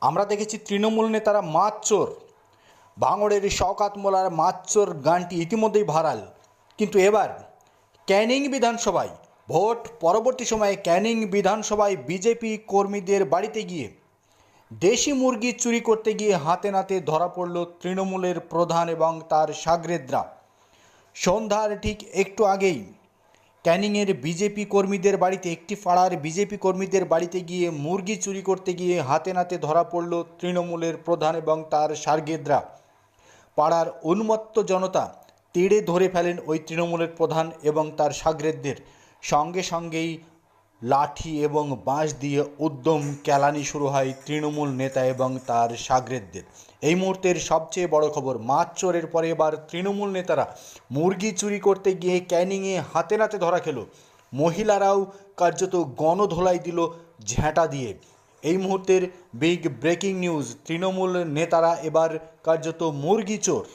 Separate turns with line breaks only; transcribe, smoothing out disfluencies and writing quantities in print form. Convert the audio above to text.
আমরা দেখেছি তৃণমূল নেতারা মাতচোর। ভাঙড়ের শওকত মোল্লার মাতচোর গানটি ইতিমধ্যেই ভাইরাল। কিন্তু এবার ক্যানিং বিধানসভায় ভোট পরবর্তী সময়ে ক্যানিং বিধানসভায় বিজেপি কর্মীদের বাড়িতে গিয়ে দেশি মুরগি চুরি করতে গিয়ে হাতে নাতে ধরা পড়ল তৃণমূলের প্রধান এবং তার শাগরেদরা। সন্ধ্যার ঠিক একটু আগেই ক্যানিংয়ের বিজেপি কর্মীদের বাড়িতে একটি পাড়ার বিজেপি কর্মীদের বাড়িতে গিয়ে মুরগি চুরি করতে গিয়ে হাতে নাতে ধরা পড়ল তৃণমূলের প্রধান এবং তার শাগরেদরা। পাড়ার উন্মত্ত জনতা তেড়ে ধরে ফেলেন ওই তৃণমূলের প্রধান এবং তার শাগরেদদের। সঙ্গে সঙ্গেই লাঠি এবং বাঁশ দিয়ে উদ্যম কেলানি শুরু হয় তৃণমূল নেতা এবং তার শাগরেদদের। এই মুহূর্তের সবচেয়ে বড় খবর, মাতচোরের পরে এবার তৃণমূল নেতারা মুরগি চুরি করতে গিয়ে ক্যানিংয়ে হাতে নাতে ধরা খেল। মহিলারাও কার্যত গণধোলাই দিল ঝ্যাঁটা দিয়ে। এই মুহূর্তের বিগ ব্রেকিং নিউজ, তৃণমূল নেতারা এবার কার্যত মুরগি চোর।